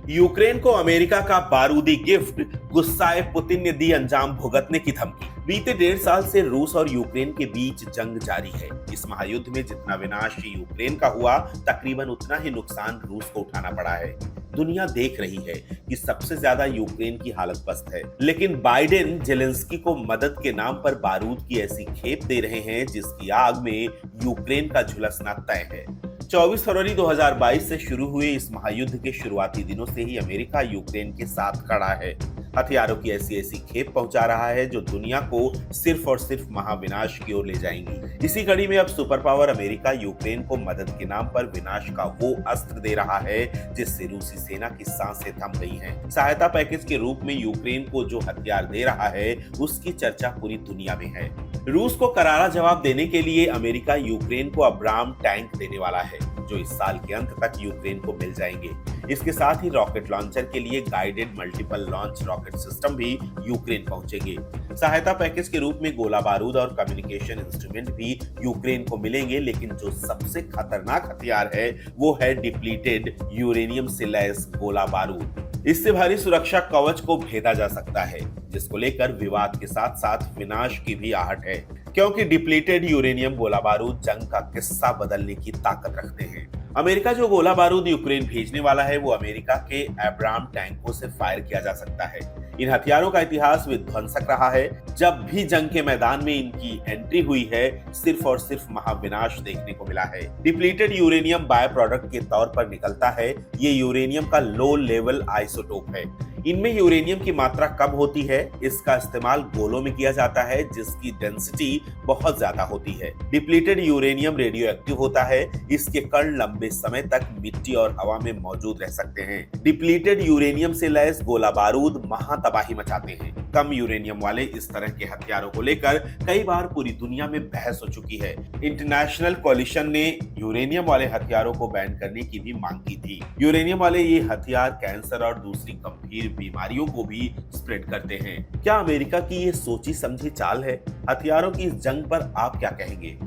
Ukraine को America का बारूदी गिफ्ट, गुस्साए पुतिन ने दी अंजाम भुगतने की धमकी। बीते 1.5 साल से रूस और यूक्रेन के बीच जंग जारी है। इस महायुद्ध में जितना विनाश यूक्रेन का हुआ, तकरीबन उतना ही नुकसान रूस को उठाना पड़ा है। दुनिया देख रही है कि सबसे ज्यादा यूक्रेन की हालत पस्त है, लेकिन बाइडेन जेलेंस्की को मदद के नाम पर बारूद की ऐसी खेप दे रहे हैं जिसकी आग में यूक्रेन का झुलसना तय है। 24 फरवरी 2022 से शुरू हुए इस महायुद्ध के शुरुआती दिनों से ही अमेरिका यूक्रेन के साथ खड़ा है। हथियारों की ऐसी ऐसी खेप पहुंचा रहा है जो दुनिया को सिर्फ और सिर्फ महाविनाश की ओर ले जाएंगी। इसी कड़ी में अब सुपर पावर अमेरिका यूक्रेन को मदद के नाम पर विनाश का वो अस्त्र दे रहा है जिससे रूसी सेना की सांसें थम गई हैं। सहायता पैकेज के रूप में यूक्रेन को जो हथियार दे रहा है उसकी चर्चा पूरी दुनिया में है। रूस को करारा जवाब देने के लिए अमेरिका यूक्रेन को अब्राम टैंक देने वाला है जो इस साल के अंत तक यूक्रेन को मिल जाएंगे। इसके साथ ही रॉकेट लॉन्चर के लिए guided multiple launch rocket system भी यूक्रेन पहुंचेंगे। सहायता पैकेज के रूप में गोला बारूद और कम्युनिकेशन इंस्ट्रूमेंट भी यूक्रेन को मिलेंगे, लेकिन जो सबसे खतरनाक हथियार है वो है डिप्लीटेड यूरेनियम से लैस गोला बारूद। इससे भारी सुरक्षा कवच को भेदा जा सकता है, जिसको लेकर विवाद के साथ साथ विनाश की भी आहट है, क्योंकि डिप्लीटेड यूरेनियम गोला बारूद जंग का किस्सा बदलने की ताकत रखते हैं। अमेरिका जो गोला बारूद यूक्रेन भेजने वाला है वो अमेरिका के अब्राम टैंकों से फायर किया जा सकता है। इन हथियारों का इतिहास विध्वंसक रहा है। जब भी जंग के मैदान में इनकी एंट्री हुई है, सिर्फ और सिर्फ महाविनाश देखने को मिला है। डिप्लीटेड यूरेनियम बाय प्रोडक्ट के तौर पर निकलता है। ये यूरेनियम का लो लेवल आइसोटोप है। इनमें यूरेनियम की मात्रा कम होती है। इसका इस्तेमाल गोलों में किया जाता है जिसकी डेंसिटी बहुत ज्यादा होती है। डिप्लीटेड यूरेनियम रेडियो एक्टिव होता है। इसके कण लंबे समय तक मिट्टी और हवा में मौजूद रह सकते हैं। डिप्लीटेड यूरेनियम से लैस गोला बारूद महातबाही मचाते हैं। कम यूरेनियम वाले इस तरह के हथियारों को लेकर कई बार पूरी दुनिया में बहस हो चुकी है। इंटरनेशनल कोलिशन ने यूरेनियम वाले हथियारों को बैन करने की भी मांग की थी। यूरेनियम वाले ये हथियार कैंसर और दूसरी गंभीर बीमारियों को भी स्प्रेड करते हैं। क्या अमेरिका की ये सोची समझी चाल है? हथियारों की इस जंग पर आप क्या कहेंगे?